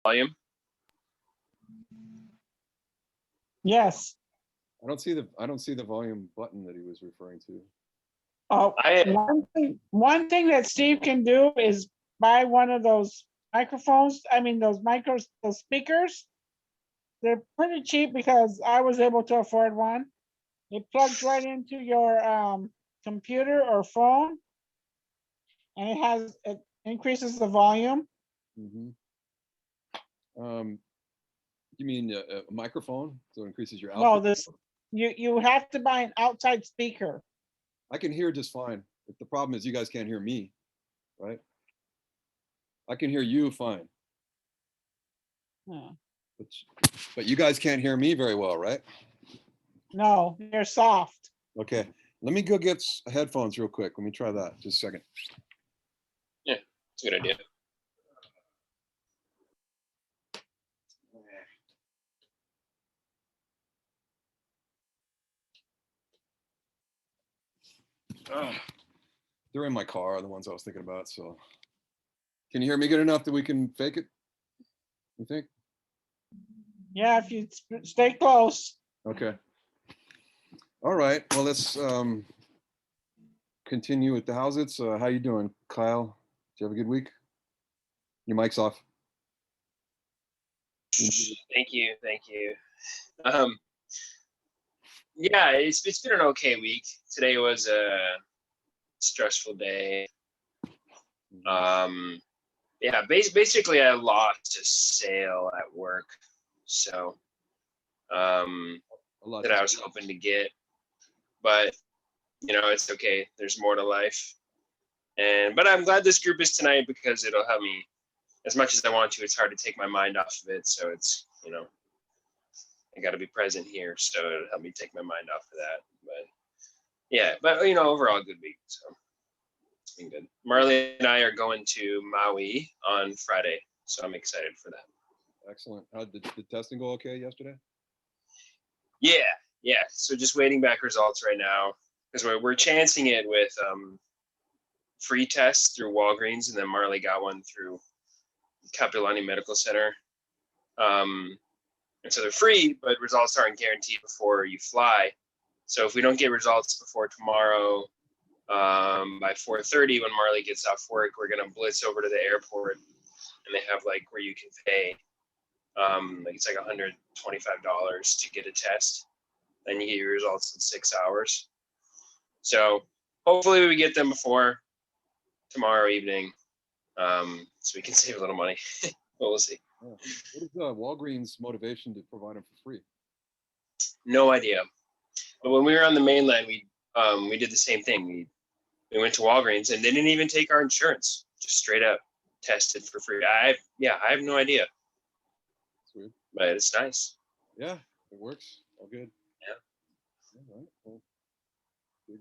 volume? Yes. I don't see the volume button that he was referring to. Oh, I- one thing that Steve can do is buy one of those microphones. I mean, those speakers. They're pretty cheap because I was able to afford one. It plugs right into your computer or phone, and it increases the volume. Mm-hmm. You mean a microphone, so it increases your No, output? you have to buy an outside speaker. I can hear just fine. But the problem is you guys can't hear me, right? I can hear you fine, Yeah. but you guys can't hear me very well, right? No, they're soft. Okay, let me go get headphones real quick. Let me try that. Just a second. Yeah, it's a good idea. They're in my car, the ones I was thinking about. So, can you hear me good enough that we can fake it? You think? Yeah, if you stay close. Okay. All right. Well, let's continue with the how's-its. How you doing, Kyle? Did you have a good week? Your mic's off. Thank you. Yeah, it's been an okay week. Today was a stressful day. Yeah, basically I lost a sale at work, so that I was hoping to get, but it's okay. There's more to life, but I'm glad this group is tonight because it'll help me. As much as I want to, it's hard to take my mind off of it. So it's I got to be present here, so it'll help me take my mind off of that. But yeah, overall good week. So it's been good. Marley and I are going to Maui on Friday, so I'm excited for that. Excellent. How did the testing go? Okay yesterday? Yeah. So just waiting back results right now because we're chancing it with free tests through Walgreens, and then Marley got one through Kapilani Medical Center. And so they're free, but results aren't guaranteed before you fly. So if we don't get results before tomorrow, by 4:30 when Marley gets off work, we're gonna blitz over to the airport, and they have like where you can pay, it's like $125 to get a test, then you get your results in 6 hours. So hopefully we get them before tomorrow evening, so we can save a little money. But we'll see. What is Walgreens' motivation to provide them for free? No idea. But when we were on the mainland, we did the same thing. We went to Walgreens and they didn't even take our insurance. Just straight up tested for free. I have no idea. That's weird. But it's nice. Yeah, it works. All good. Yeah. All right. Well,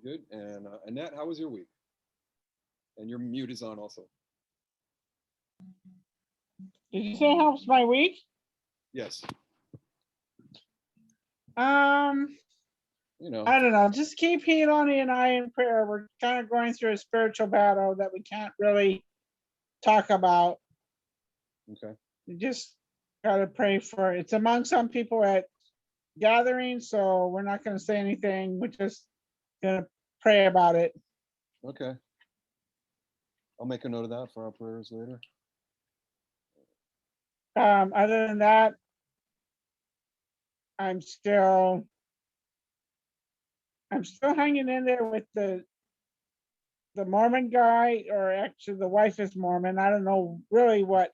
good. And Annette, how was your week? And your mute is on also. Did you say how was my week? Yes. I don't know. Just keep Helani and I in prayer. We're kind of going through a spiritual battle that we can't really talk about. Okay. We just gotta pray for it. It's among some people at gatherings, so we're not gonna say anything. We're just gonna pray about it. Okay. I'll make a note of that for our prayers later. Other than that, I'm still hanging in there with the Mormon guy, or actually the wife is Mormon. I don't know really what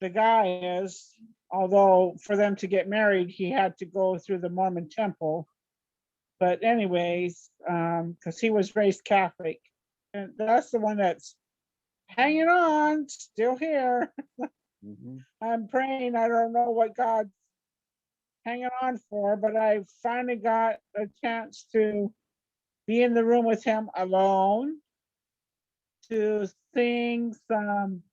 the guy is, although for them to get married, he had to go through the Mormon temple. But anyways, because he was raised Catholic, and that's the one that's hanging on, still here. Mm-hmm. I'm praying. I don't know what God's hanging on for, but I finally got a chance to be in the room with him alone, to sing some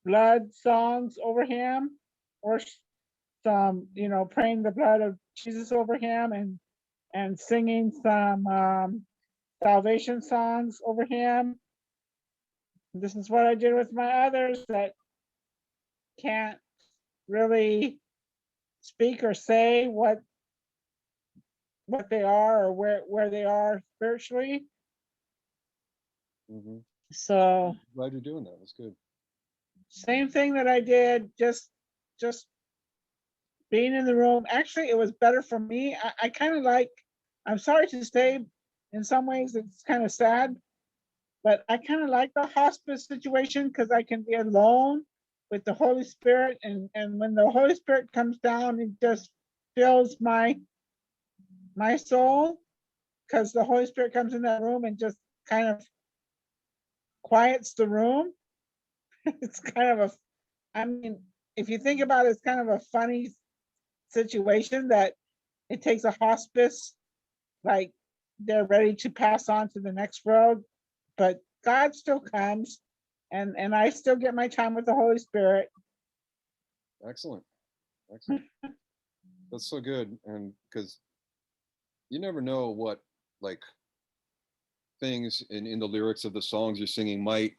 blood songs over him, or some, praying the blood of Jesus over him, and singing some salvation songs over him. This is what I did with my others that can't really speak or say what they are or where they are spiritually. Hmm. So Glad you're doing that. That's good. same thing that I did, just being in the room. Actually, it was better for me. I kind of like, I'm sorry to say, in some ways it's kind of sad, but I kind of like the hospice situation because I can be alone with the Holy Spirit. And when the Holy Spirit comes down, it just fills my soul, because the Holy Spirit comes in that room and just kind of quiets the room. It's kind of a, I mean, if you think about it, it's kind of a funny situation that it takes a hospice, like they're ready to pass on to the next road, but God still comes, and I still get my time with the Holy Spirit. Excellent. Excellent. That's so good. And because you never know what, like, things in the lyrics of the songs you're singing might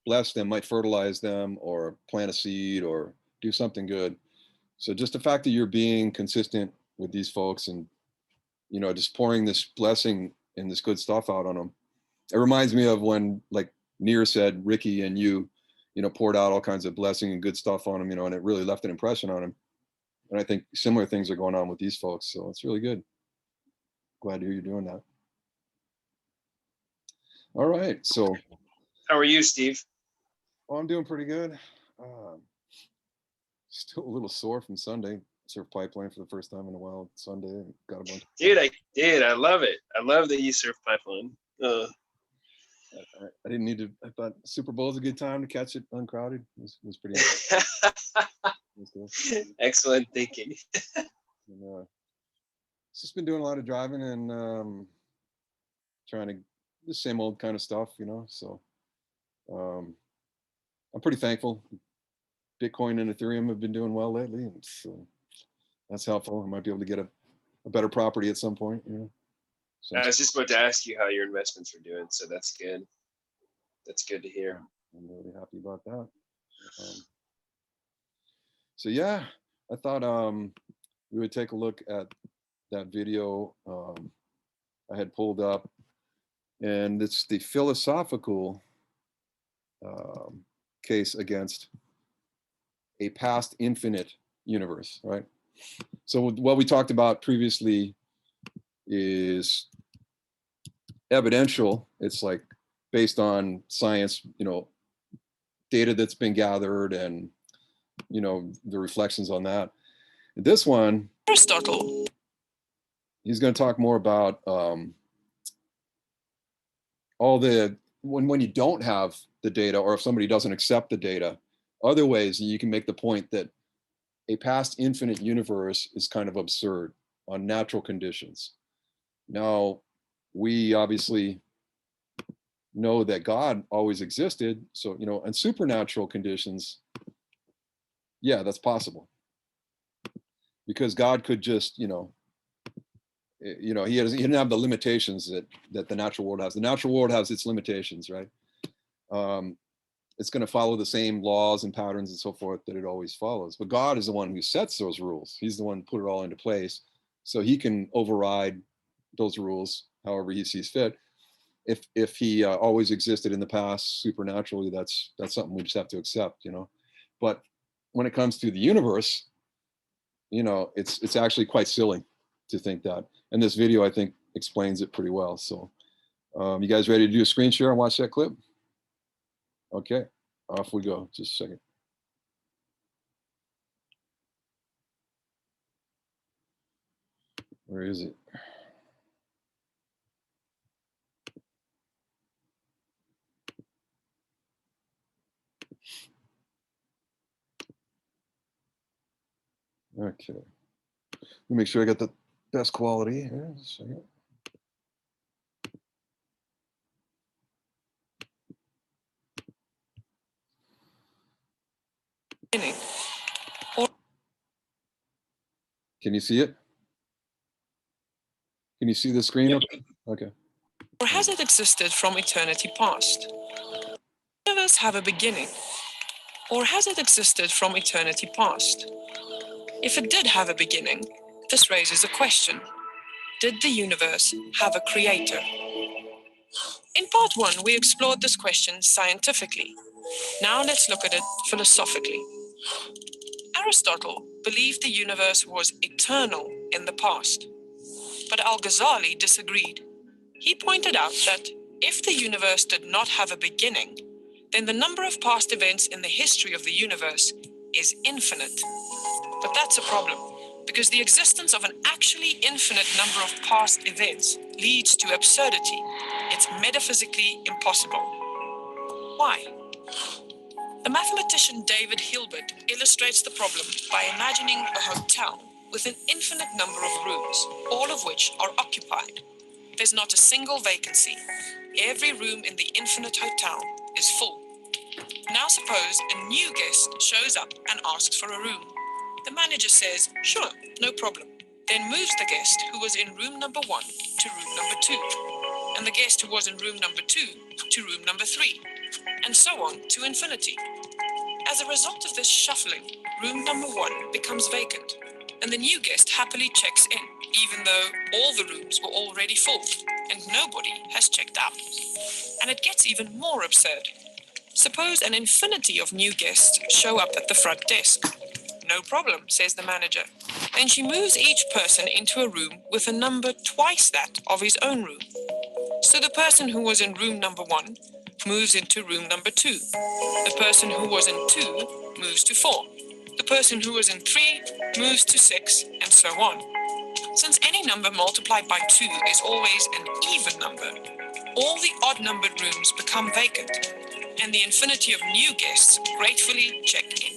bless them, might fertilize them, or plant a seed, or do something good. So just the fact that you're being consistent with these folks and, you know, just pouring this blessing and this good stuff out on them. It reminds me of when, like Near said, Ricky and you know, poured out all kinds of blessing and good stuff on him, you know, and it really left an impression on him. And I think similar things are going on with these folks. So it's really good. Glad to hear you're doing that. All right. So How are you, Steve? oh, I'm doing pretty good. Still a little sore from Sunday. Surf pipeline for the first time in a while. Sunday, got a bunch. I love it. I love that you surf pipeline. I didn't need to. I thought Super Bowl is a good time to catch it uncrowded. It was pretty. Was cool. Excellent thinking. And, just been doing a lot of driving and trying to the same old kind of stuff, you know. So I'm pretty thankful. Bitcoin and Ethereum have been doing well lately, and so that's helpful. I might be able to get a better property at some point, you know. So I was just about to ask you how your investments are doing, so that's good. That's good to hear. I'm really happy about that. So yeah, I thought we would take a look at that video I had pulled up, and it's the philosophical case against a past infinite universe, right? So what we talked about previously is evidential. It's like based on science, you know, data that's been gathered and, you know, the reflections on that. This one, Aristotle. He's going to talk more about all the, when you don't have the data, or if somebody doesn't accept the data, other ways you can make the point that a past infinite universe is kind of absurd on natural conditions. Now, we obviously know that God always existed. So, you know, in supernatural conditions, yeah, that's possible. Because God could just, you know, he didn't have the limitations that the natural world has. The natural world has its limitations, right? It's going to follow the same laws and patterns and so forth that it always follows. But God is the one who sets those rules. He's the one who put it all into place. So he can override those rules however he sees fit. If he always existed in the past supernaturally, that's something we just have to accept, you know. But when it comes to the universe, you know, it's actually quite silly to think that. And this video, I think, explains it pretty well. So you guys ready to do a screen share and watch that clip? Okay, off we go. Just a second. Where is it? Okay. Let me make sure I got the best quality here. Just a second. Can you see it? Can you see the screen? Yep. Okay. Or has it existed from eternity past? Universe have a beginning, Or has it existed from eternity past? If it did have a beginning, this raises a question. Did the universe have a creator? In part 1, we explored this question scientifically. Now let's look at it philosophically. Aristotle believed the universe was eternal in the past, but Al-Ghazali disagreed. He pointed out that if the universe did not have a beginning, then the number of past events in the history of the universe is infinite. But that's a problem, because the existence of an actually infinite number of past events leads to absurdity. It's metaphysically impossible. Why? The mathematician David Hilbert illustrates the problem by imagining a hotel with an infinite number of rooms, all of which are occupied. There's not a single vacancy. Every room in the infinite hotel is full. Now suppose a new guest shows up and asks for a room. The manager says, sure, no problem. Then moves the guest who was in room number 1 to room number 2, and the guest who was in room number 2 to room number 3, and so on to infinity. As a result of this shuffling, room number 1 becomes vacant, and the new guest happily checks in, even though all the rooms were already full, and nobody has checked out. And it gets even more absurd. Suppose an infinity of new guests show up at the front desk. No problem, says the manager. Then she moves each person into a room with a number twice that of his own room. So the person who was in room number 1 moves into room number 2. The person who was in 2 moves to 4. The person who was in 3 moves to 6, and so on. Since any number multiplied by 2 is always an even number, all the odd-numbered rooms become vacant, and the infinity of new guests gratefully check in.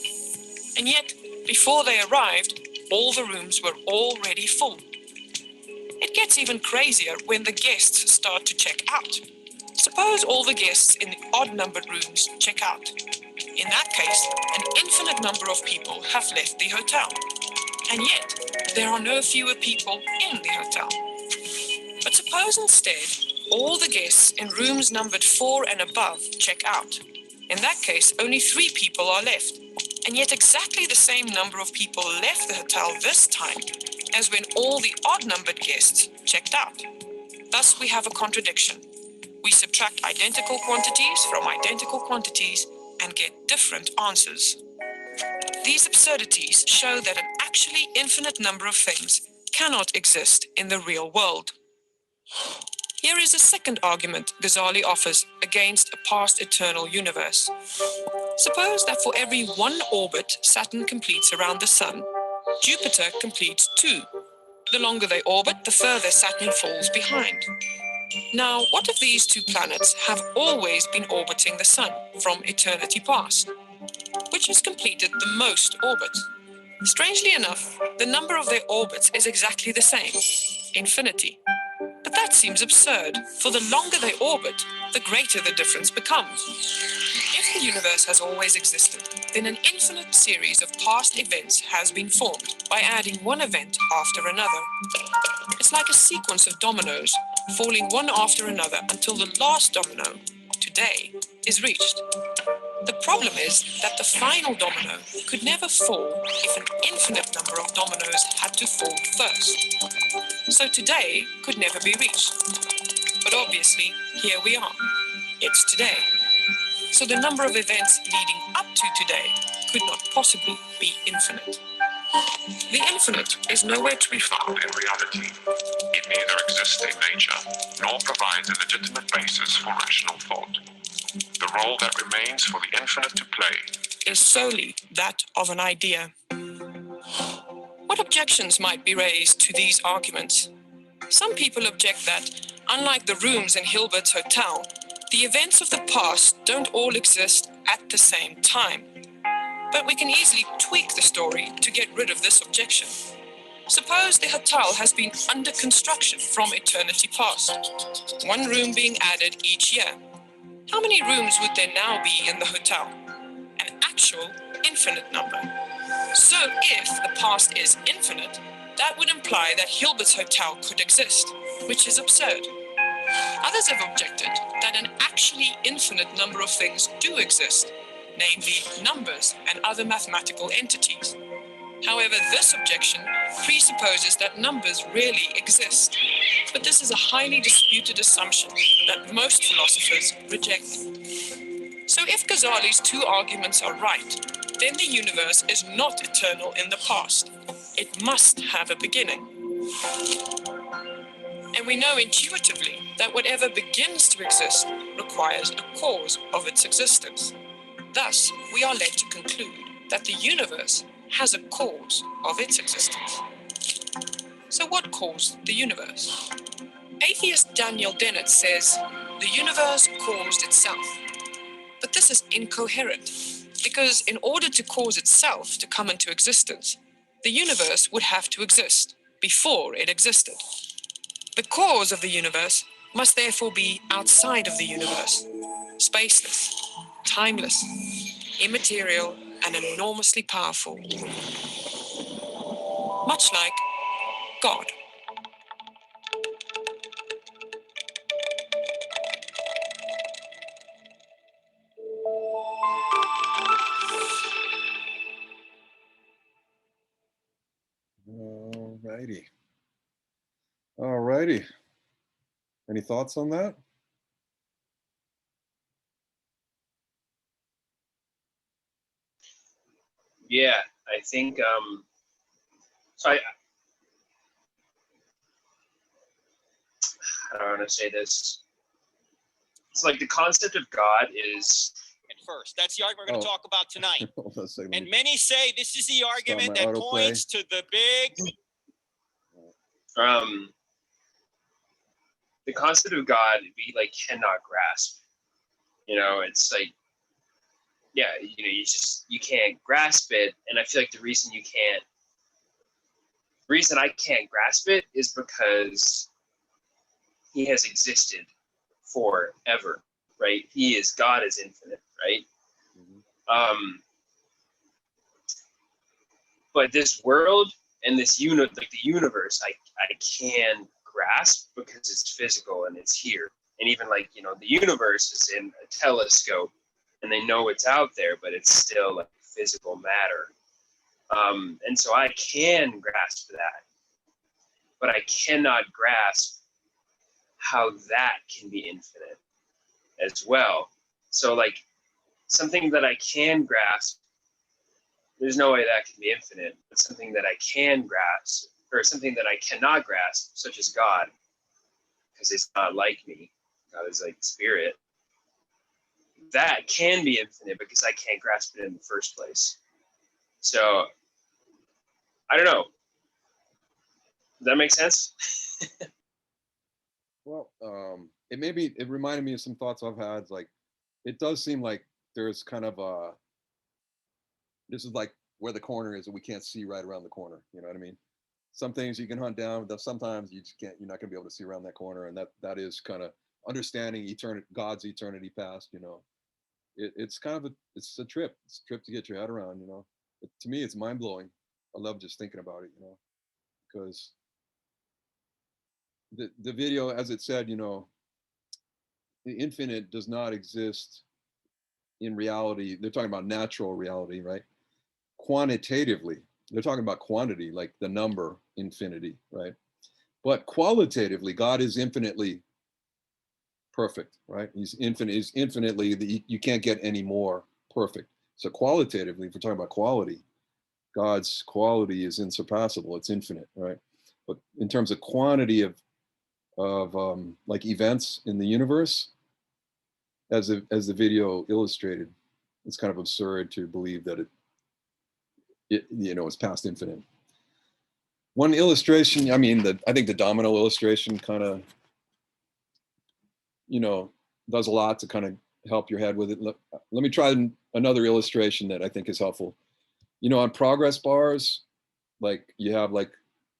And yet, before they arrived, all the rooms were already full. It gets even crazier when the guests start to check out. Suppose all the guests in the odd-numbered rooms check out. In that case, an infinite number of people have left the hotel. And yet, there are no fewer people in the hotel. But suppose instead, all the guests in rooms numbered 4 and above check out. In that case, only 3 people are left. And yet exactly the same number of people left the hotel this time as when all the odd-numbered guests checked out. Thus, we have a contradiction. We subtract identical quantities from identical quantities and get different answers. These absurdities show that an actually infinite number of things cannot exist in the real world. Here is a second argument Gazali offers against a past eternal universe. Suppose that for every 1 orbit Saturn completes around the Sun, Jupiter completes 2. The longer they orbit, the further Saturn falls behind. Now, what if these 2 planets have always been orbiting the Sun from eternity past? Which has completed the most orbits? Strangely enough, the number of their orbits is exactly the same, infinity. But that seems absurd, for the longer they orbit, the greater the difference becomes. If the universe has always existed, then an infinite series of past events has been formed by adding one event after another. It's like a sequence of dominoes, falling one after another until the last domino, today, is reached. The problem is that the final domino could never fall if an infinite number of dominoes had to fall first. So today could never be reached. But obviously, here we are. It's today. So the number of events leading up to today could not possibly be infinite. The infinite is nowhere to be found in reality. It neither exists in nature, nor provides a legitimate basis for rational thought. The role that remains for the infinite to play is solely that of an idea. What objections might be raised to these arguments? Some people object that, unlike the rooms in Hilbert's hotel, the events of the past don't all exist at the same time. But we can easily tweak the story to get rid of this objection. Suppose the hotel has been under construction from eternity past, 1 room being added each year. How many rooms would there now be in the hotel? An actual infinite number. So if the past is infinite, that would imply that Hilbert's hotel could exist, which is absurd. Others have objected that an actually infinite number of things do exist, namely numbers and other mathematical entities. However, this objection presupposes that numbers really exist, but this is a highly disputed assumption that most philosophers reject. So if Ghazali's two arguments are right, then the universe is not eternal in the past. It must have a beginning. And we know intuitively that whatever begins to exist requires a cause of its existence. Thus, we are led to conclude that the universe has a cause of its existence. So what caused the universe? Atheist Daniel Dennett says, the universe caused itself. But this is incoherent, because in order to cause itself to come into existence, the universe would have to exist before it existed. The cause of the universe must therefore be outside of the universe, spaceless, timeless, immaterial, and enormously powerful. Much like God. All righty. All righty. Any thoughts on that? Yeah, I think so. I don't want to say this. It's like the concept of God is first. That's the argument we're going to talk about tonight. Hold on a second. And many say this is the argument that autoplay. points to the big. the concept of God we like cannot grasp. You know, it's like, yeah, you know, you can't grasp it. And I feel like the reason I can't grasp it is because he has existed forever, right? God is infinite, right? Mm-hmm. But this world and this the universe, I can grasp because it's physical and it's here. And even like, you know, the universe is in a telescope and they know it's out there, but it's still like physical matter. And so I can grasp that, but I cannot grasp how that can be infinite as well. So like something that I can grasp, there's no way that can be infinite, but something that I can grasp, or something that I cannot grasp, such as God, because it's not like me. God is like spirit. That can be infinite because I can't grasp it in the first place. So, I don't know. Does that make sense? Well, it reminded me of some thoughts I've had. It's like, it does seem like there's kind of this is like where the corner is and we can't see right around the corner. You know what I mean? Some things you can hunt down, but sometimes you just can't, you're not gonna be able to see around that corner. And that is kind of understanding God's eternity past, you know. It's kind of it's a trip. It's a trip to get your head around, you know. To me, it's mind blowing. I love just thinking about it, you know, because the video, as it said, you know, the infinite does not exist in reality. They're talking about natural reality, right? Quantitatively, they're talking about quantity, like the number infinity, right? But qualitatively, God is infinitely perfect, right? He's infinite. He's infinitely, you can't get any more perfect. So qualitatively, if we're talking about quality, God's quality is insurpassable. It's infinite, right? But in terms of quantity of like events in the universe, as the video illustrated, it's kind of absurd to believe that it you know, it's past infinite. One illustration, I mean, I think the domino illustration kind of, you know, does a lot to kind of help your head with it. Let me try another illustration that I think is helpful. You know, on progress bars, like you have like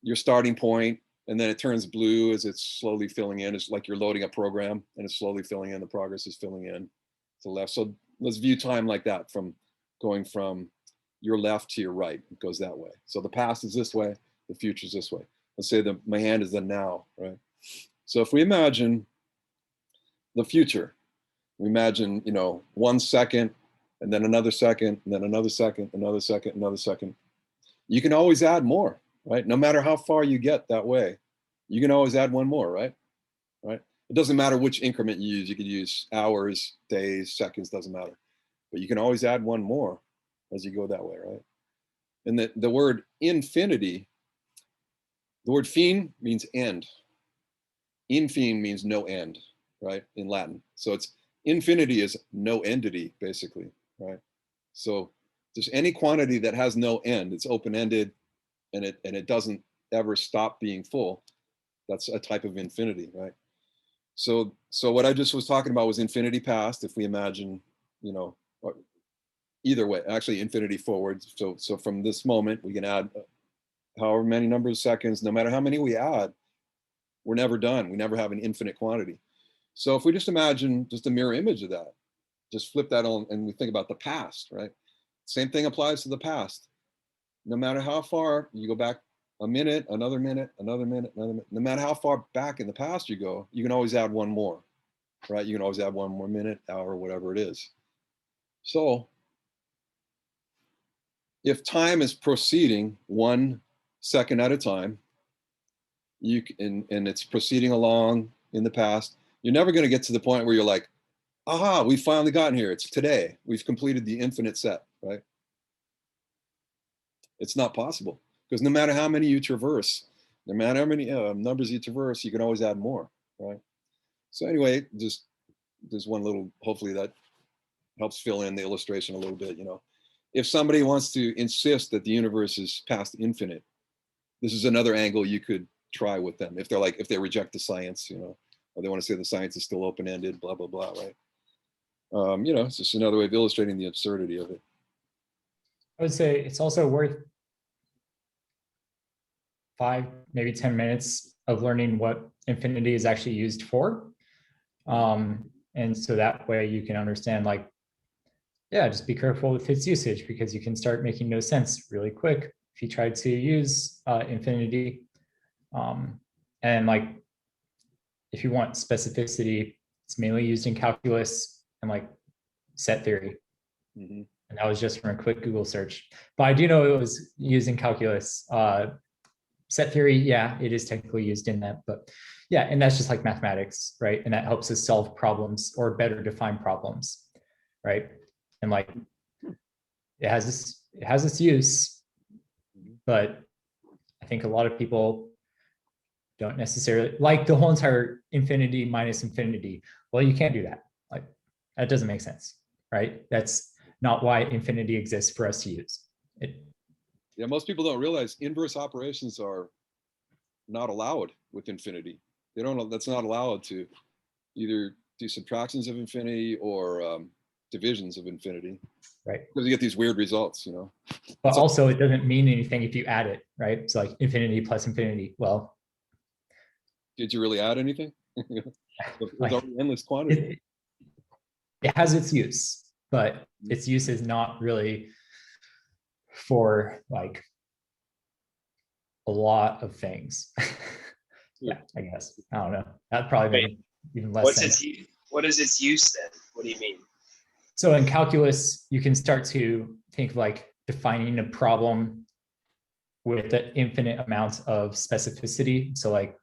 your starting point, and then it turns blue as it's slowly filling in. It's like you're loading a program and it's slowly filling in. The progress is filling in to the left. So let's view time like that, from going from your left to your right. It goes that way. So the past is this way, the future is this way. Let's say that my hand is the now, right? So if we imagine the future, we imagine, you know, 1 second and then another second, and then another second, another second, another second. You can always add more, right? No matter how far you get that way, you can always add one more, right? Right? It doesn't matter which increment you use. You could use hours, days, seconds, doesn't matter. But you can always add one more as you go that way, right? And the word infinity, the word fin means end. Infin means no end, right? In Latin. So it's infinity is no entity, basically, right? So there's any quantity that has no end, it's open-ended, and it doesn't ever stop being full. That's a type of infinity, right? So what I just was talking about was infinity past. If we imagine, you know, either way, actually infinity forward. So from this moment, we can add however many number of seconds. No matter how many we add, we're never done. We never have an infinite quantity. So if we just imagine just a mirror image of that, just flip that on, and we think about the past, right? Same thing applies to the past. No matter how far you go back, a minute, another minute, another minute, another minute, no matter how far back in the past you go, you can always add one more, right? You can always add one more minute, hour, whatever it is. So if time is proceeding 1 second at a time, and it's proceeding along in the past, you're never going to get to the point where you're like, aha, we've finally gotten here. It's today. We've completed the infinite set, right? It's not possible, because no matter how many you traverse, no matter how many numbers you traverse, you can always add more, right? So anyway, just there's one little, hopefully that helps fill in the illustration a little bit, you know. If somebody wants to insist that the universe is past infinite, this is another angle you could try with them. If they're like, if they reject the science, you know, or they want to say the science is still open-ended, blah, blah, blah, right? You know, it's just another way of illustrating the absurdity of it. I would say it's also worth 5, maybe 10 minutes of learning what infinity is actually used for. And so that way you can understand, like, yeah, just be careful with its usage, because you can start making no sense really quick if you try to use infinity. And like, if you want specificity, it's mainly used in calculus and like set theory. Mm-hmm. And that was just from a quick Google search. But I do know it was used in calculus. Set theory, yeah, it is technically used in that, but yeah, and that's just like mathematics, right? And that helps us solve problems or better define problems, right? And like, it has this use, but I think a lot of people don't necessarily like the whole entire infinity minus infinity. Well, you can't do that. Like, that doesn't make sense, right? That's not why infinity exists for us to use it. Yeah, most people don't realize inverse operations are not allowed with infinity. They don't. That's not allowed to either do subtractions of infinity or divisions of infinity. Right. Because you get these weird results, you know. But so, also, it doesn't mean anything if you add it, right? It's like infinity plus infinity. Well, did you really add anything? There's already endless quantity. It has its use, but its use is not really for like a lot of things. Yeah, I guess. I don't know. That'd probably make even less sense. What is its use then? What do you mean? So in calculus, you can start to think of like defining a problem with an infinite amount of specificity. So like,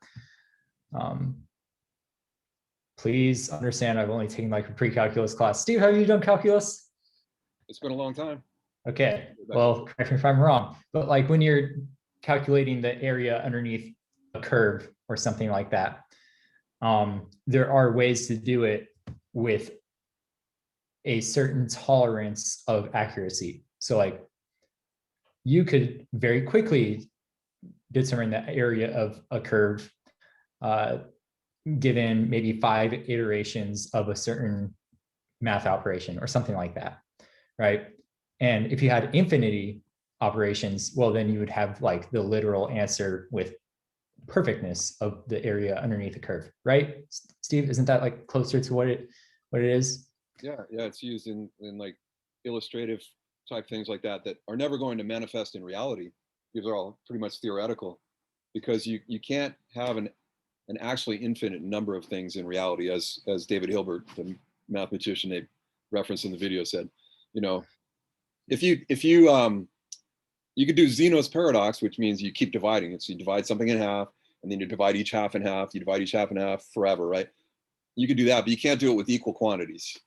please understand, I've only taken like a pre-calculus class. Steve, have you done calculus? It's been a long time. Okay, well, correct me if I'm wrong, but like when you're calculating the area underneath a curve or something like that, there are ways to do it with a certain tolerance of accuracy. So like, you could very quickly determine the area of a curve given maybe 5 iterations of a certain math operation or something like that, right? And if you had infinity operations, well, then you would have like the literal answer with perfectness of the area underneath the curve, right? Steve, isn't that like closer to what it is? Yeah, it's used in like illustrative type things like that are never going to manifest in reality. These are all pretty much theoretical, because you can't have an actually infinite number of things in reality, as David Hilbert, the mathematician they referenced in the video, said. you know, if you you could do Zeno's paradox, which means you keep dividing it. So you divide something in half, and then you divide each half in half. You divide each half in half forever, right? You could do that, but you can't do it with equal quantities.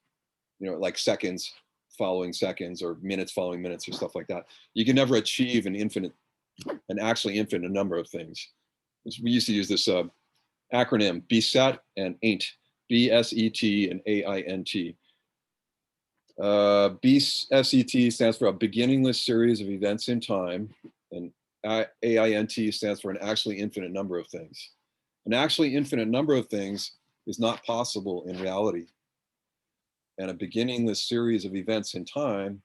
You know, like seconds following seconds, or minutes following minutes, or stuff like that. You can never achieve an actually infinite number of things. We used to use this acronym, BSET and AINT, BSET and AINT. BSET stands for a beginningless series of events in time, and AINT stands for an actually infinite number of things. An actually infinite number of things is not possible in reality. And a beginningless series of events in time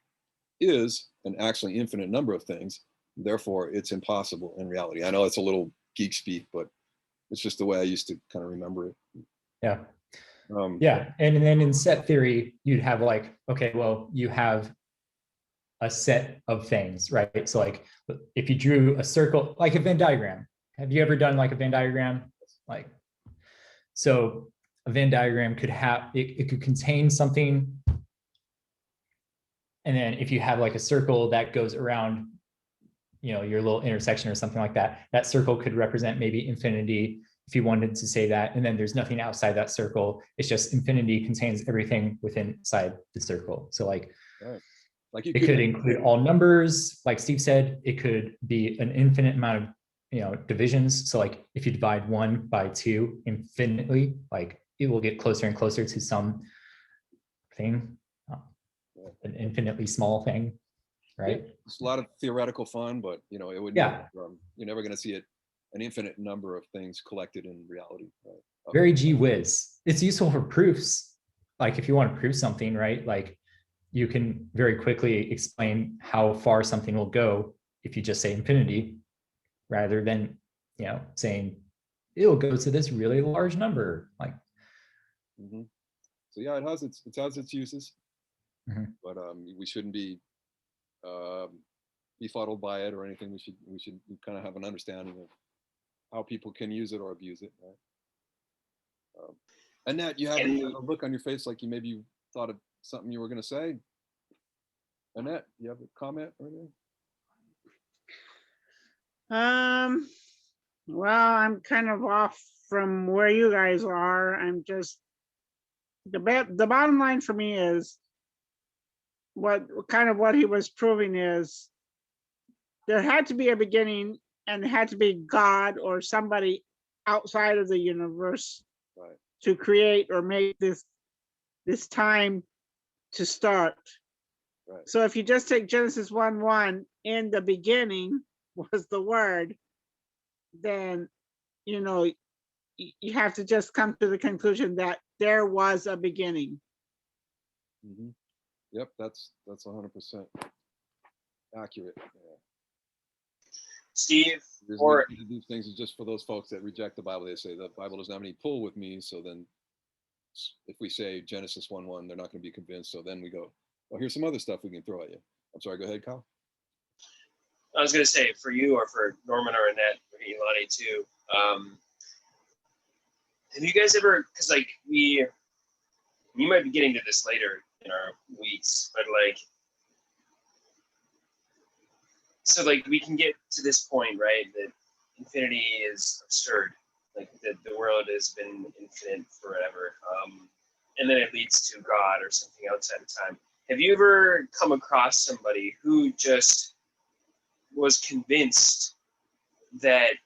is an actually infinite number of things. Therefore, it's impossible in reality. I know it's a little geek speak, but it's just the way I used to kind of remember it. Yeah. Yeah. And then in set theory, you'd have like, okay, well, you have a set of things, right? So like if you drew a circle, like a Venn diagram, have you ever done like a Venn diagram? Like, so a Venn diagram could have, it could contain something. And then if you have like a circle that goes around, you know, your little intersection or something like that, that circle could represent maybe infinity if you wanted to say that. And then there's nothing outside that circle. It's just infinity contains everything within inside the circle. So like, right. Like it could include all numbers, like Steve said. It could be an infinite amount of, you know, divisions. So like if you divide 1 by 2 infinitely, like it will get closer and closer to some thing, an infinitely small thing, right? Yeah, it's a lot of theoretical fun, but you know, it would Yeah. you're never going to see it, an infinite number of things collected in reality. Right? Very gee whiz. It's useful for proofs. Like if you want to prove something, right? Like you can very quickly explain how far something will go if you just say infinity, rather than, you know, saying it'll go to this really large number. Like, so yeah, it has its uses, but we shouldn't be befuddled by it or anything. We should kind of have an understanding of how people can use it or abuse it, right? Annette, you have a look on your face like you thought of something you were going to say. Annette, you have a comment or anything? Well, I'm kind of off from where you guys are. I'm just, the bottom line for me is what he was proving is there had to be a beginning, and it had to be God or somebody outside of the universe, right, to create or make this time to start. Right. So if you just take Genesis 1:1, in the beginning was the word, then, you know, you have to just come to the conclusion that there was a beginning. Yep, that's 100% accurate. Yeah. Steve, or these things are just for those folks that reject the Bible. They say the Bible doesn't have any pull with me. So then, if we say Genesis 1:1, they're not going to be convinced. So then we go, well, here's some other stuff we can throw at you. I'm sorry. Go ahead, Kyle. I was going to say, for you or for Norman or Annette or Ilani too, have you guys ever, because like you might be getting to this later in our weeks, but like, so like we can get to this point, right, that infinity is absurd, like the world has been infinite forever, and then it leads to God or something outside of time. Have you ever come across somebody who just was convinced that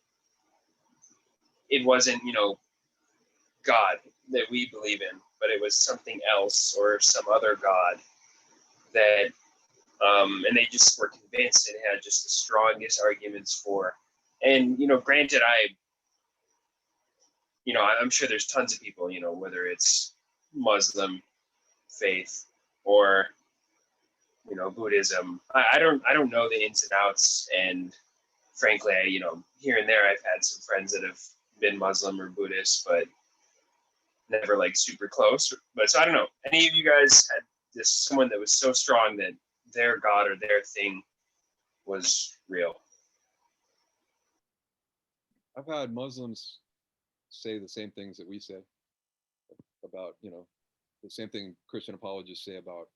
it wasn't, you know, God that we believe in, but it was something else or some other God that, and they just were convinced and had just the strongest arguments for. And, you know, granted, I'm sure there's tons of people, you know, whether it's Muslim faith or, you know, Buddhism. I don't know the ins and outs. And frankly, you know, here and there, I've had some friends that have been Muslim or Buddhist, but never like super close. But so I don't know. Any of you guys had someone that was so strong that their God or their thing was real? I've had Muslims say the same things that we say about, you know, the same thing Christian apologists say about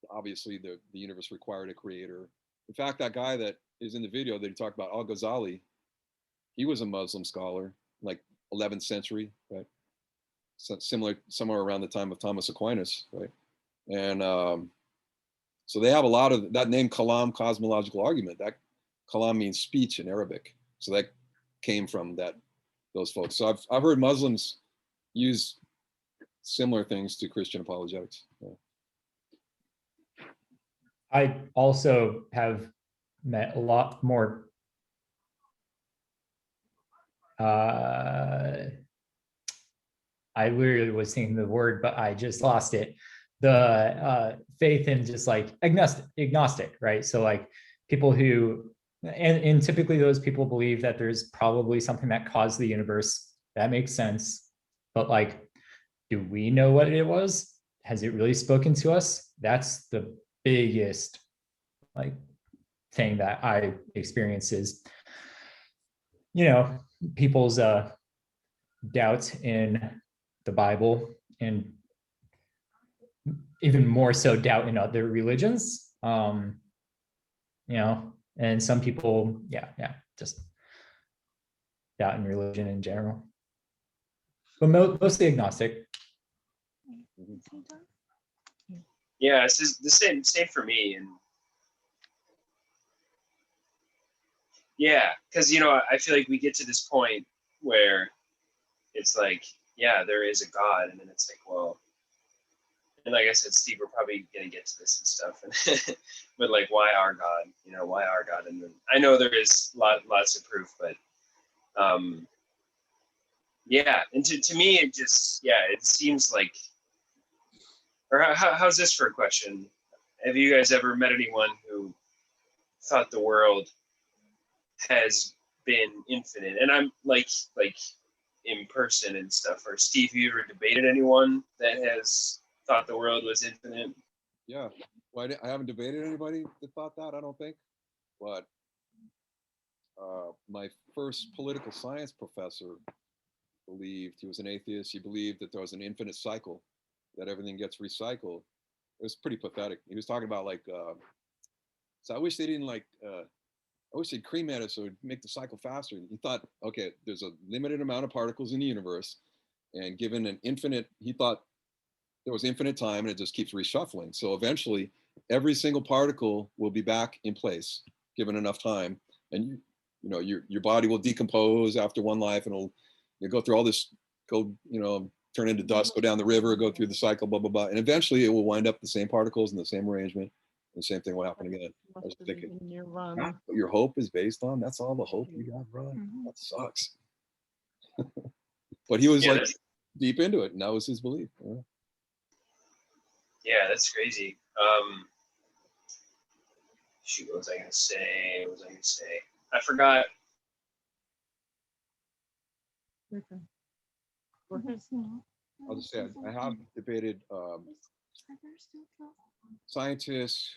obviously the universe required a creator. In fact, that guy that is in the video that he talked about, Al-Ghazali, he was a Muslim scholar, like 11th century, right? So similar, somewhere around the time of Thomas Aquinas, right? And so they have a lot of that name, Kalam, cosmological argument. That Kalam means speech in Arabic, so that came from those folks. So I've heard Muslims use similar things to Christian apologetics. Yeah. I also have met a lot more I literally was thinking the word, but I just lost it. The faith in just like agnostic, right? So like people who, and typically those people believe that there's probably something that caused the universe. That makes sense. But like, do we know what it was? Has it really spoken to us? That's the biggest like thing that I experience is, you know, people's doubts in the Bible, and even more so doubt in other religions. You know, and some people, just doubt in religion in general, but mostly agnostic. Yeah, it's just the same for me. And yeah, because I feel like we get to this point where it's like, yeah, there is a God, and then it's like, well, and like I said, Steve, we're probably gonna get to this and stuff, but like, why our God? Why our God? And then I know there is lots of proof, but yeah, and to me, it just, it seems like, or how's this for a question? Have you guys ever met anyone who thought the world has been infinite? And I'm like in person and stuff. Or Steve, have you ever debated anyone that has thought the world was infinite? Yeah, well, I haven't debated anybody that thought that, I don't think. But my first political science professor believed, he was an atheist, he believed that there was an infinite cycle, that everything gets recycled. It was pretty pathetic. He was talking about like, so I wish they didn't I wish they'd cremate it so it'd make the cycle faster. He thought, okay, there's a limited amount of particles in the universe, and given an infinite, he thought there was infinite time and it just keeps reshuffling. So eventually every single particle will be back in place given enough time. And your body will decompose after one life, and you'll go through all this, turn into dust, go down the river, go through the cycle, blah, blah, blah. And eventually it will wind up the same particles in the same arrangement. The same thing will happen again. I was thinking, that's what your hope is based on? That's all the hope you got, bro? That sucks. But he was like deep into it, and that was his belief. Yeah, that's crazy. Shoot, what was I gonna say? I forgot. I'll just say I have debated scientists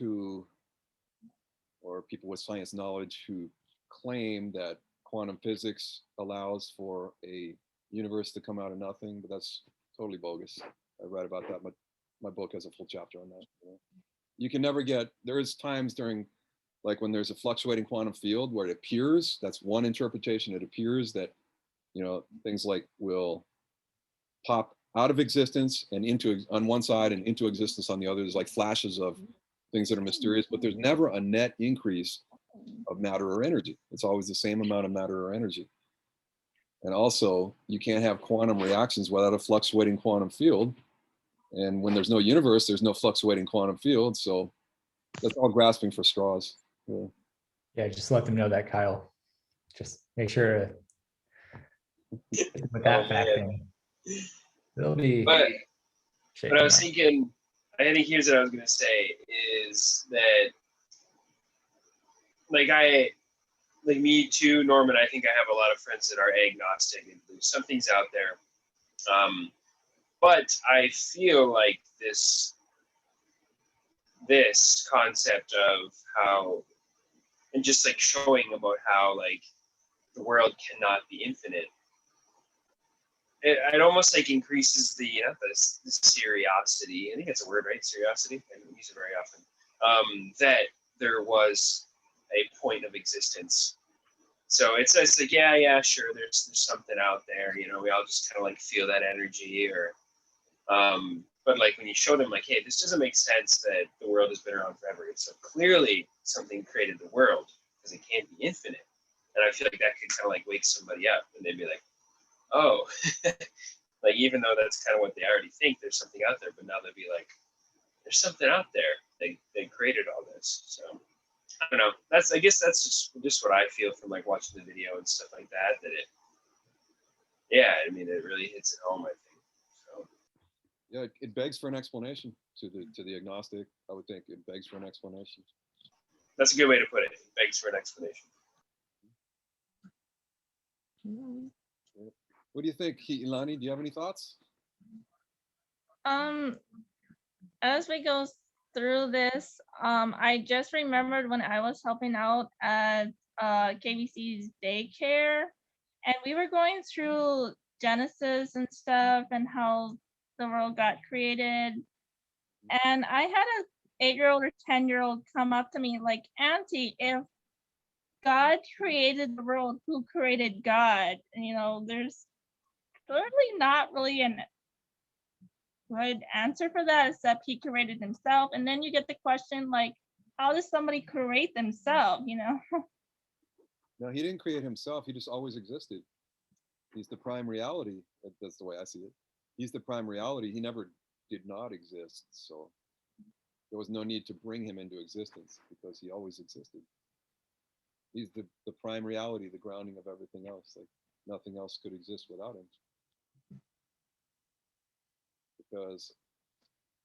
or people with science knowledge who claim that quantum physics allows for a universe to come out of nothing, but that's totally bogus. I read about that. My book has a full chapter on that. You can never there is times during, like when there's a fluctuating quantum field where it appears, that's one interpretation, it appears that, things like will pop out of existence and on one side and into existence on the other. There's like flashes of things that are mysterious, but there's never a net increase of matter or energy. It's always the same amount of matter or energy. And also, you can't have quantum reactions without a fluctuating quantum field. And when there's no universe, there's no fluctuating quantum field. So that's all grasping for straws. Yeah, just let them know that, Kyle. Just make sure with that fact thing. It'll be. But I was thinking, I think here's what I was gonna say is that, like me too, Norman, I think I have a lot of friends that are agnostic and believe something's out there. But I feel like this concept of how, and just like showing about how like the world cannot be infinite. it almost like increases the, the seriosity. I think it's a word, right? Seriosity. I don't use it very often. That there was a point of existence. So it's like, yeah, sure. There's something out there. We all just kind of like feel that energy, or, but like when you show them, like, hey, this doesn't make sense that the world has been around forever. So clearly something created the world, because it can't be infinite. And I feel like that could kind of like wake somebody up, and they'd be like, oh, like, even though that's kind of what they already think, there's something out there, but now they'd be like, there's something out there. They created all this. So I don't know. I guess that's just what I feel from like watching the video and stuff like that. I mean, it really hits it home, I think. So yeah, it begs for an explanation to the agnostic. I would think it begs for an explanation. that's a good way to put it. It begs for an explanation. What do you think, Ilani? Do you have any thoughts? As we go through this, I just remembered when I was helping out at KBC's daycare, and we were going through Genesis and stuff and how the world got created. And I had a 8-year-old or 10-year-old come up to me like, Auntie, if God created the world, who created God? And, there's clearly not really an good answer for that, except he created himself. And then you get the question, like, how does somebody create themselves? No, he didn't create himself. He just always existed. He's the prime reality. That's the way I see it. He's the prime reality. He never did not exist. So there was no need to bring him into existence, because he always existed. He's the prime reality, the grounding of everything else. Like, nothing else could exist without him. Because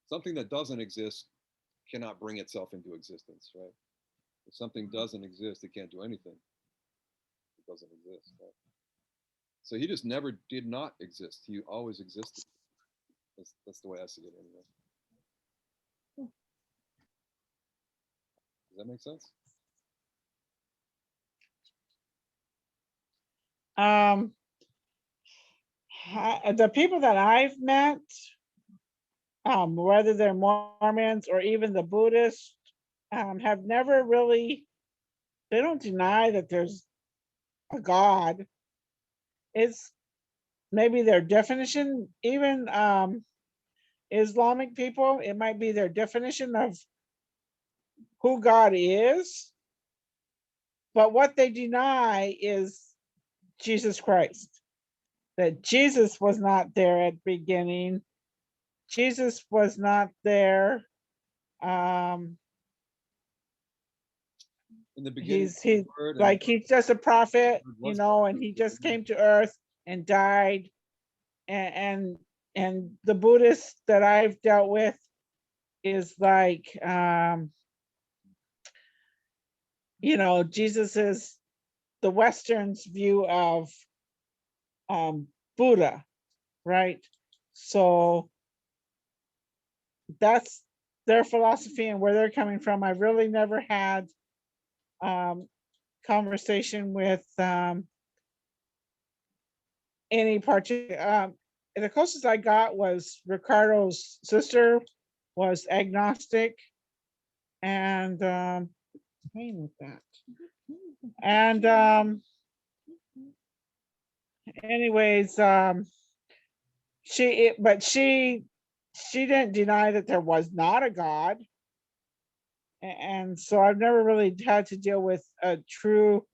something that doesn't exist cannot bring itself into existence, right? If something doesn't exist, it can't do anything. It doesn't exist, right? So he just never did not exist. He always existed. That's the way I see it anyway. Does that make sense? The people that I've met, whether they're Mormons or even the Buddhists, have never really, they don't deny that there's a God. It's maybe their definition, even Islamic people, it might be their definition of who God is. But what they deny is Jesus Christ, that Jesus was not there at the beginning. Jesus was not there. In the beginning, He's like, he's just a prophet, and he just came to earth and died. And the Buddhists that I've dealt with is like, Jesus is the Western's view of Buddha, right? So that's their philosophy and where they're coming from. I've really never had conversation with any particular. The closest I got was Ricardo's sister was agnostic, and playing with that. And anyways, she didn't deny that there was not a God. And so I've never really had to deal with a true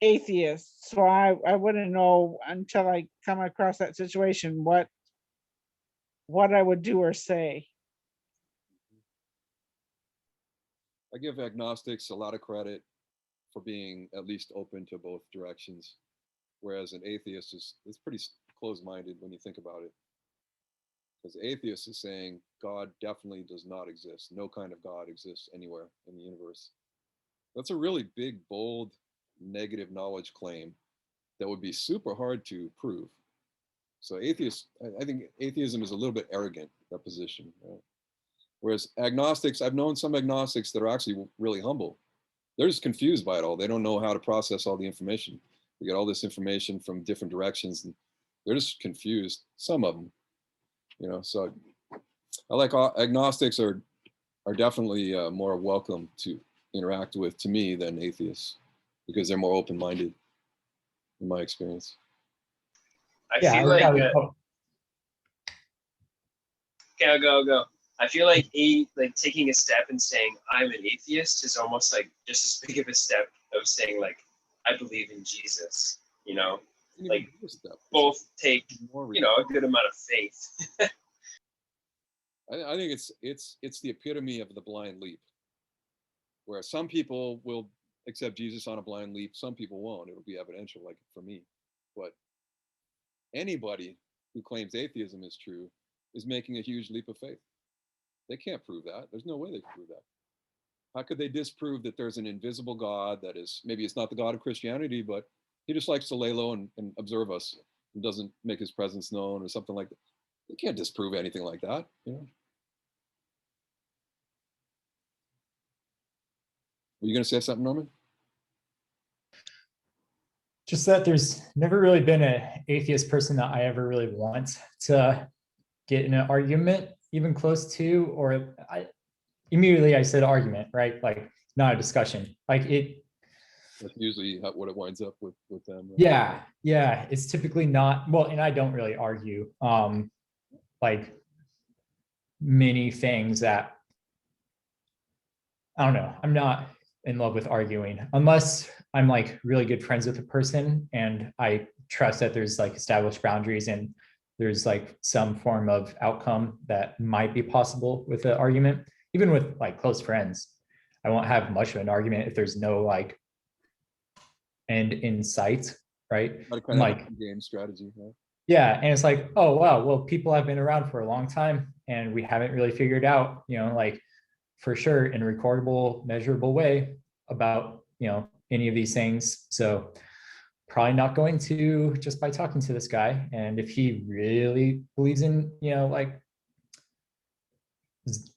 atheist. So I wouldn't know until I come across that situation what I would do or say. I give agnostics a lot of credit for being at least open to both directions, whereas an atheist is pretty closed-minded when you think about it. Because the atheist is saying God definitely does not exist. No kind of God exists anywhere in the universe. That's a really big, bold, negative knowledge claim that would be super hard to prove. So I think atheism is a little bit arrogant, that position. Right? Whereas agnostics, I've known some agnostics that are actually really humble. They're just confused by it all. They don't know how to process all the information. They get all this information from different directions, and They're just confused, some of them, you know. So I like agnostics are definitely more welcome to interact with, to me, than atheists, because they're more open-minded in my experience. I Yeah, feel like I okay, I'll go. I feel like taking a step and saying I'm an atheist is almost like just as big of a step of saying like I believe in Jesus. You know, like both take a good amount of faith. I think it's the epitome of the blind leap, where some people will accept Jesus on a blind leap, some people won't. It'll be evidential, like for me. But anybody who claims atheism is true is making a huge leap of faith. They can't prove that. There's no way they can prove that. How could they disprove that there's an invisible God that is, maybe it's not the God of Christianity, but he just likes to lay low and observe us and doesn't make his presence known or something like that? They can't disprove anything like that, you know? Were you going to say something, Norman? just that there's never really been an atheist person that I ever really want to get in an argument, even close to, or immediately I said argument, right? Like not a discussion. Like it. That's usually what it winds up with them. Right? Yeah. It's typically not, well, and I don't really argue like many things that, I don't know, I'm not in love with arguing unless I'm like really good friends with a person and I trust that there's like established boundaries and there's like some form of outcome that might be possible with an argument. Even with like close friends, I won't have much of an argument if there's no like end in sight, right? Like game strategy, right? Yeah, and it's like, oh wow, well, people have been around for a long time and we haven't really figured out, you know, like for sure in a recordable, measurable way about, you know, any of these things. So probably not going to just by talking to this guy. And if he really believes in, you know, like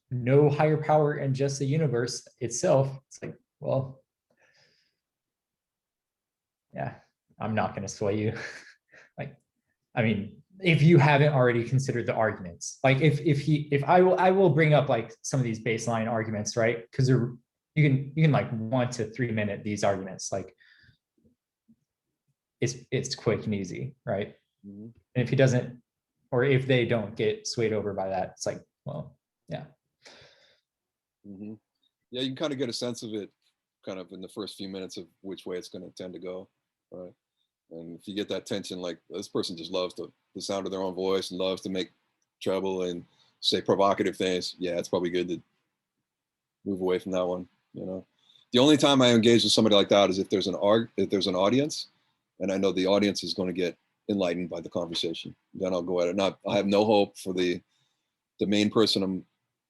no higher power and just the universe itself, it's like, well, yeah, I'm not going to sway you. Like, I mean, if you haven't already considered the arguments, like if I will bring up like some of these baseline arguments, right? Because you can like 1 to 3 minute these arguments, like it's quick and easy, right? Mm-hmm. And if he doesn't, or if they don't get swayed over by that, it's like, well, yeah. Mm-hmm. Yeah, you can kind of get a sense of it kind of in the first few minutes of which way it's going to tend to go, right? And if you get that tension, like this person just loves the sound of their own voice and loves to make trouble and say provocative things, yeah, it's probably good to move away from that one, you know? The only time I engage with somebody like that is if there's an audience and I know the audience is going to get enlightened by the conversation. Then I'll go at it. I have no hope for the main person I'm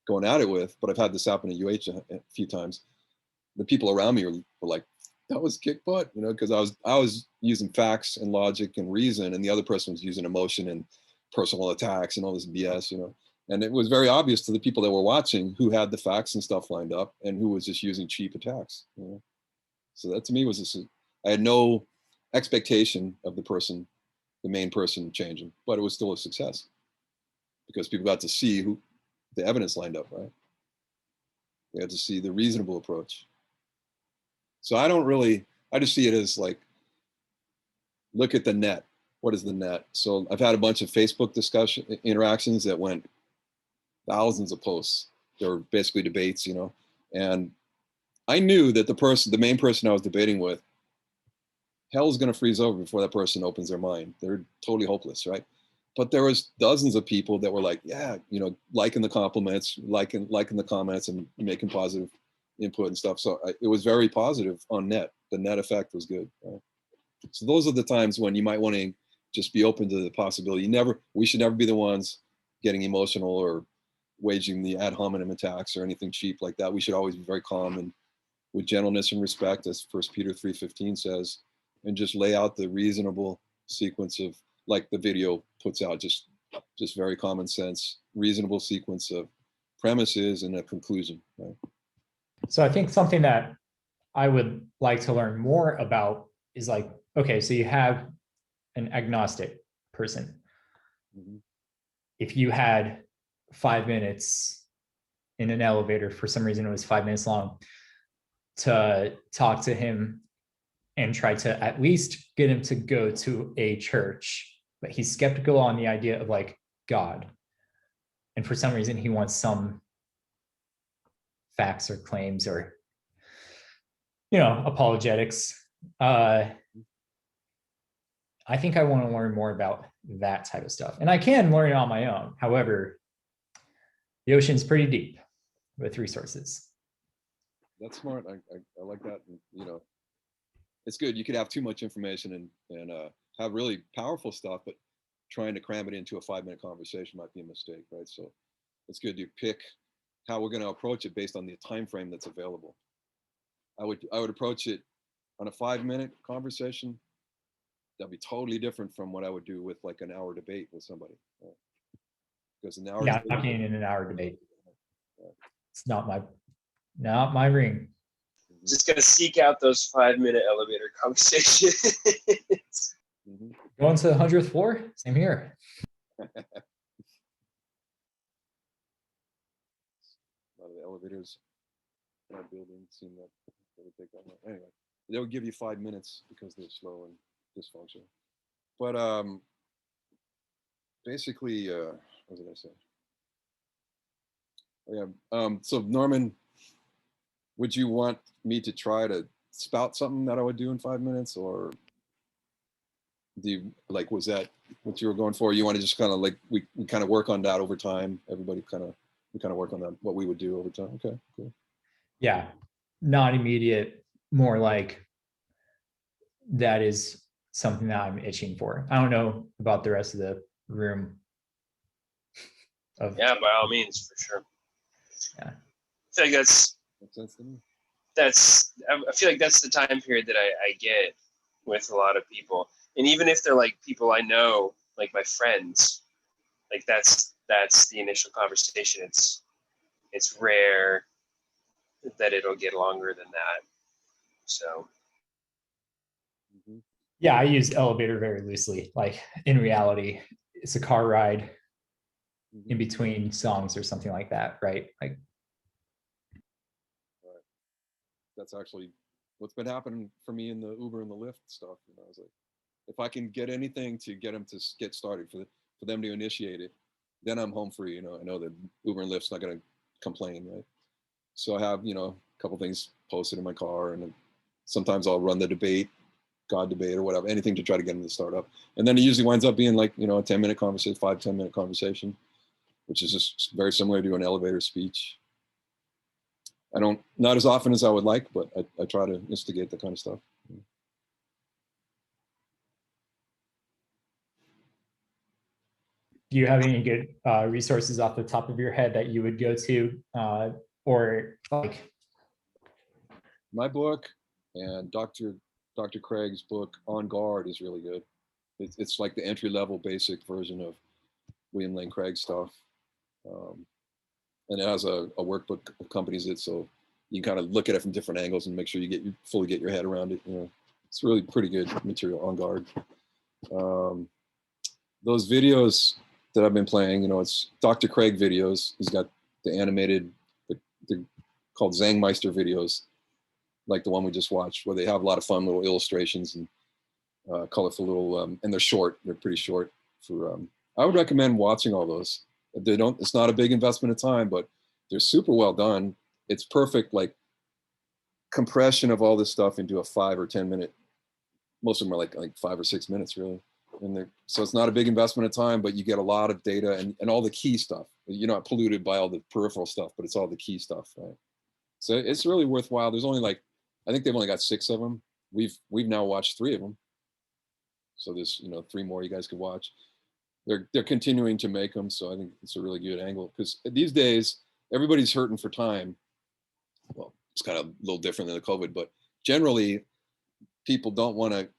going at it with, but I've had this happen at UH a few times. The people around me were like, that was kick butt, you know, because I was using facts and logic and reason, and the other person was using emotion and personal attacks and all this BS, you know. And it was very obvious to the people that were watching who had the facts and stuff lined up and who was just using cheap attacks, you know. So that to me was I had no expectation of the main person changing, but it was still a success because people got to see who the evidence lined up, right? They had to see the reasonable approach. So I just see it as like, look at the net. What is the net? So I've had a bunch of Facebook interactions that went thousands of posts. They were basically debates, you know, and I knew that the main person I was debating with, hell's going to freeze over before that person opens their mind. They're totally hopeless, right? But there was dozens of people that were like, yeah, you know, liking the compliments, liking the comments and making positive input and stuff. So it was very positive on net. The net effect was good. Right? So those are the times when you might want to just be open to the possibility. We should never be the ones getting emotional or waging the ad hominem attacks or anything cheap like that. We should always be very calm and with gentleness and respect, as 1 Peter 3:15 says, and just lay out the reasonable sequence of, like the video puts out, just very common sense, reasonable sequence of premises and a conclusion. Right? So I think something that I would like to learn more about is like, okay, so you have an agnostic person. Mhm. If you had 5 minutes in an elevator, for some reason it was 5 minutes long, to talk to him and try to at least get him to go to a church, but he's skeptical on the idea of like God. And for some reason he wants some facts or claims or, you know, apologetics. I think I want to learn more about that type of stuff. And I can learn it on my own. However, the ocean's pretty deep with resources. That's smart. I like that. And, you know, it's good. You could have too much information and have really powerful stuff, but trying to cram it into a 5-minute conversation might be a mistake, right? So it's good to pick how we're going to approach it based on the time frame that's available. I would approach it on a 5-minute conversation. That'd be totally different from what I would do with like an hour debate with somebody. Right? Because an hour. Yeah, I'm not getting in an hour debate. It's not my ring. Just gotta seek out those 5-minute elevator conversations. Mm-hmm. Going to the 100th floor? Same here. A lot of the elevators in our building seem that they would take that long. Anyway, they would give you 5 minutes because they're slow and dysfunctional. But basically, what did I say? Oh, yeah. So Norman, would you want me to try to spout something that I would do in 5 minutes, or do you, like, was that what you were going for? You want to just kind of like we kind of work on that over time? Everybody we kind of work on that, what we would do over time. Okay, cool. Yeah, not immediate, more like that is something that I'm itching for. I don't know about the rest of the room. Yeah, by all means, for sure. Yeah. I feel like Makes sense to me. I feel like that's the time period that I get with a lot of people. And even if they're like people I know, like my friends, like that's the initial conversation. It's rare that it'll get longer than that. So Mm-hmm. Yeah, I use elevator very loosely. Like in reality, it's a car ride Mm-hmm. in between songs or something like that, right? Like, Right. That's actually what's been happening for me in the Uber and the Lyft stuff. You know, I was like, if I can get anything to get them to get started, for them to initiate it, then I'm home free. You know, I know that Uber and Lyft's not going to complain, right? So I have, you know, a couple things posted in my car, and sometimes I'll run the debate, God debate or whatever, anything to try to get them to start up. And then it usually winds up being like, you know, a 10-minute conversation, 5-10-minute conversation, which is just very similar to an elevator speech. Not as often as I would like, but I try to instigate that kind of stuff. do you have any good resources off the top of your head that you would go to, or like? My book and Dr. Craig's book On Guard is really good. It's like the entry-level basic version of William Lane Craig stuff. And it has a workbook that accompanies it, so you can kind of look at it from different angles and make sure you fully get your head around it. You know, it's really pretty good material. On Guard. Those videos that I've been playing, you know, it's Dr. Craig videos. He's got the animated, they're called Zangmeister videos, like the one we just watched, where they have a lot of fun little illustrations and colorful little, and they're short. They're pretty short. I would recommend watching all those. It's not a big investment of time, but they're super well done. It's perfect, like compression of all this stuff into a 5 or 10 minute. Most of them are like 5 or 6 minutes, really. And so it's not a big investment of time, but you get a lot of data and all the key stuff. You're not polluted by all the peripheral stuff, but it's all the key stuff, right? So it's really worthwhile. There's only I think they've only got 6 of them. We've now watched 3 of them. So there's 3 more you guys could watch. They're continuing to make them, so I think it's a really good angle, because these days everybody's hurting for time. Well, it's kind of a little different than the COVID, but generally people don't want to.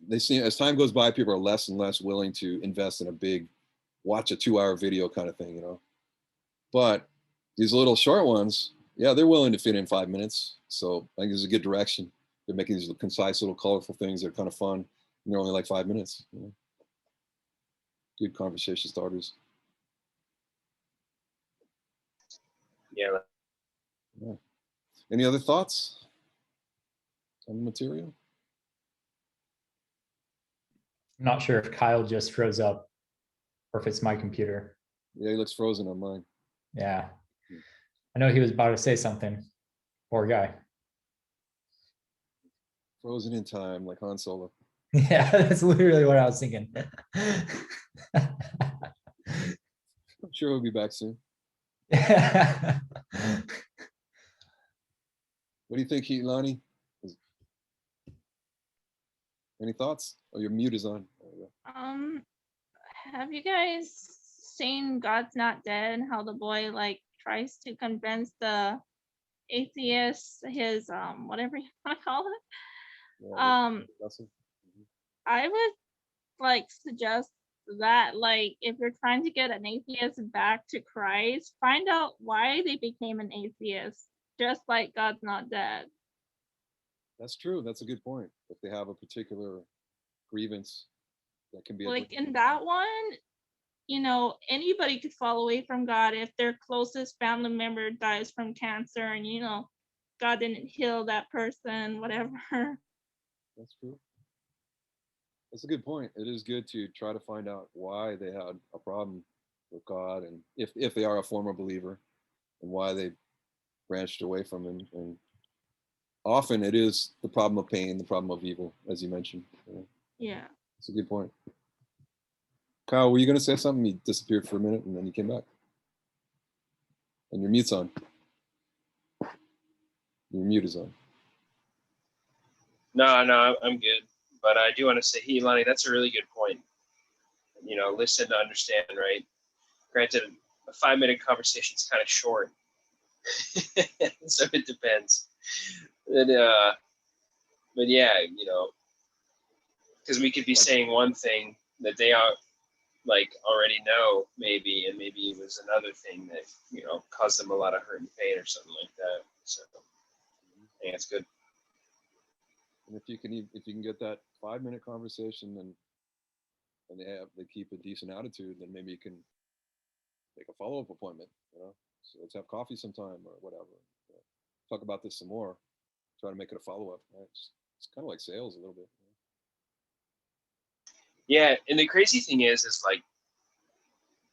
They see, as time goes by, people are less and less willing to invest in a big watch a 2-hour video kind of thing, But these little short ones, yeah, they're willing to fit in 5 minutes. So I think this is a good direction. They're making these concise little colorful things that are kind of fun. And they're only like 5 minutes. good conversation starters. Yeah. Yeah. Any other thoughts on the material? I'm not sure if Kyle just froze up or if it's my computer. Yeah, he looks frozen on mine. Yeah. I know he was about to say something. Poor guy. Frozen in time, like Han Solo. Yeah, that's literally what I was thinking. I'm sure he'll be back soon. What do you think, Lonnie? Any thoughts? Oh, your mute is on. There you go. Have you guys seen God's Not Dead? How the boy like tries to convince the atheist, his whatever you want to call it. Yeah, Russell? I would like suggest that like if you're trying to get an atheist back to Christ, find out why they became an atheist, just like God's Not Dead. That's true. That's a good point. If they have a particular grievance that can be Like addressed. in that one, you know, anybody could fall away from God if their closest family member dies from cancer and, you know, God didn't heal that person, whatever. That's true. That's a good point. It is good to try to find out why they had a problem with God, and if they are a former believer, and why they branched away from him. And often it is the problem of pain, the problem of evil, as you mentioned. Yeah. That's a good point. Kyle, were you going to say something? You disappeared for a minute and then you came back. And your mute's on. Your mute is on. No, I'm good. But I do want to say, Lonnie, that's a really good point. You know, listen to understand, right? Granted, a 5-minute conversation is kind of short. So it depends. But yeah, you know, because we could be saying one thing that they are like already know, maybe, and maybe it was another thing that, you know, caused them a lot of hurt and pain or something like that. So I think it's good. And if you can get that 5-minute conversation and they keep a decent attitude, then maybe you can make a follow-up appointment, you know. So let's have coffee sometime or whatever. Talk about this some more. Try to make it a follow-up. Right? It's kind of like sales a little bit. Yeah, and the crazy thing is like,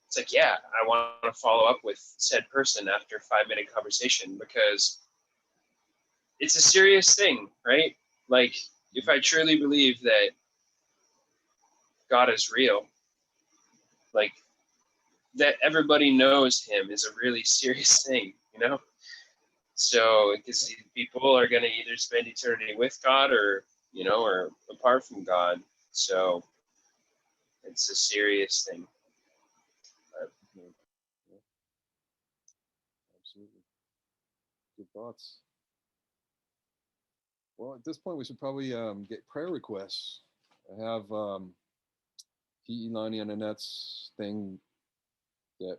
it's like, yeah, I want to follow up with said person after a 5-minute conversation because it's a serious thing, right? Like, if I truly believe that God is real, like, that everybody knows him is a really serious thing, you know? So, because people are going to either spend eternity with God or, you know, or apart from God. So, it's a serious thing. Absolutely. Good thoughts. Well, at this point, we should probably get prayer requests. I have Lonnie and Annette's thing that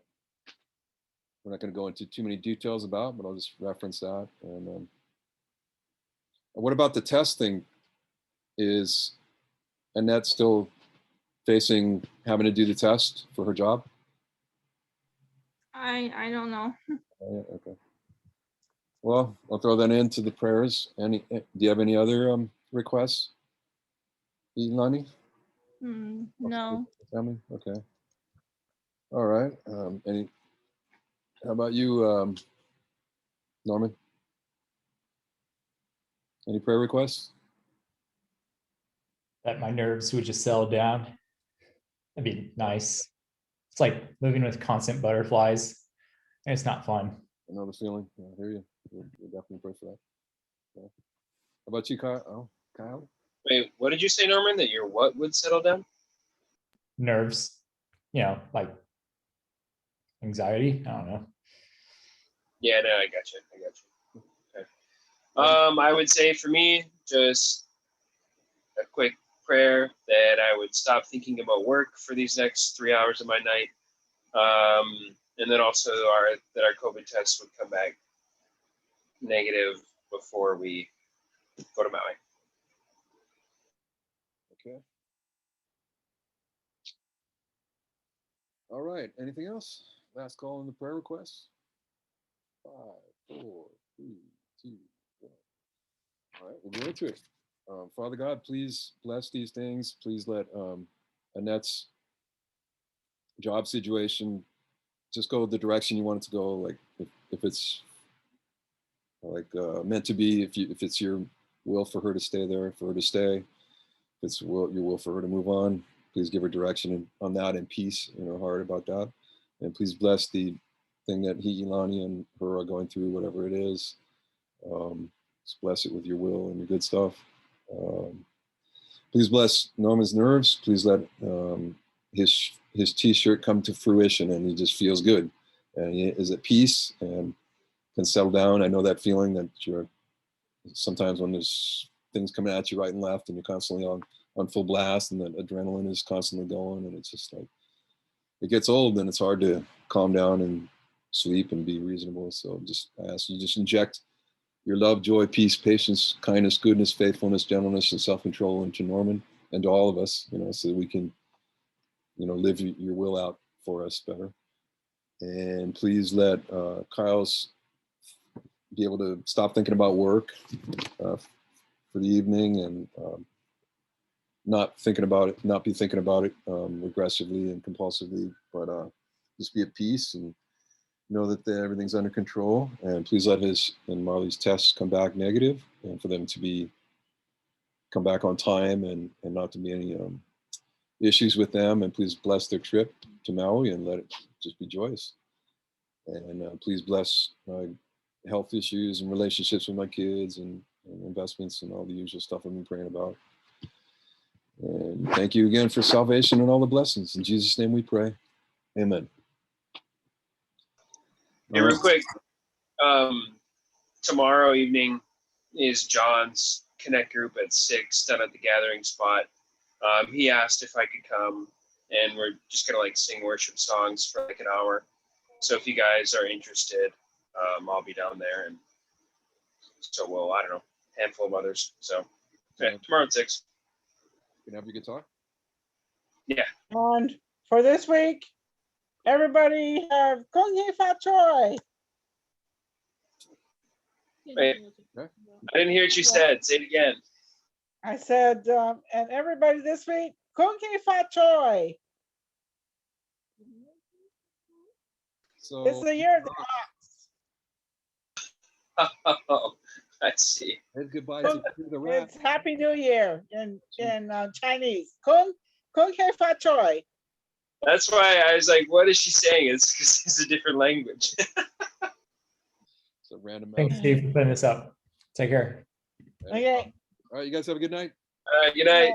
we're not going to go into too many details about, but I'll just reference that. And what about the testing? Is Annette still facing having to do the test for her job? I don't know. Okay. Well, I'll throw that into the prayers. Do you have any other requests, Lonnie? No. Family? Okay. All right. How about you, Norman? Any prayer requests? That my nerves would just settle down. That'd be nice. It's like living with constant butterflies, and it's not fun. I know the feeling. I hear you. We'll definitely pray for that. Yeah. How about you, Kyle? Oh, Kyle? Wait, what did you say, Norman? That your what would settle down? Nerves, you know, like anxiety. I don't know. Yeah, no, I got you. Okay. I would say for me, just a quick prayer that I would stop thinking about work for these next 3 hours of my night. And then also that our COVID tests would come back negative before we go to Maui. Okay. All right. Anything else? Last call on the prayer requests. 5, 4, 3, 2, 1. All right, we'll go into it. Father God, please bless these things. Please let Annette's job situation just go the direction you want it to go. Like if it's like meant to be, if it's your will for her to stay there, for her to stay. If it's your will for her to move on, please give her direction on that and peace in her heart about that. And please bless the thing that Ilani and her are going through, whatever it is. Just bless it with your will and your good stuff. Please bless Norman's nerves. Please let his t-shirt come to fruition and he just feels good. And he is at peace and can settle down. I know that feeling that you're sometimes when there's things coming at you right and left and you're constantly on full blast and that adrenaline is constantly going and it's just like, it gets old and it's hard to calm down and sleep and be reasonable. So just I ask you just inject your love, joy, peace, patience, kindness, goodness, faithfulness, gentleness, and self-control into Norman and to all of us, so that we can, live your will out for us better. And please let Kyle's be able to stop thinking about work for the evening and not be thinking about it regressively and compulsively, but just be at peace and know that everything's under control. And please let his and Marley's tests come back negative and for them to come back on time and not to be any issues with them. And please bless their trip to Maui and let it just be joyous. And please bless my health issues and relationships with my kids and investments and all the usual stuff I've been praying about. And thank you again for salvation and all the blessings. In Jesus' name we pray. Amen. Hey, real quick, tomorrow evening is John's Connect group at 6 down at the gathering spot. He asked if I could come, and we're just gonna sing worship songs for an hour. So if you guys are interested, I'll be down there, and so we'll, I don't know, handful of others. So yeah, tomorrow at 6. Can I have your guitar? Yeah. And for this week, everybody have Kung Hei Fat Choi. Wait, I didn't hear what you said. Say it again. I said, and everybody this week, Kung Hei Fat Choi. So It's the year of the Oh, I see. goodbye Kung, to the rat. it's Happy New Year in Chinese. Kung Hei Fat Choi. That's why I was like, what is she saying? It's because it's a different language. So random. Thanks, Steve, for putting this up. Take care. Okay. All right, you guys have a good night. Good night.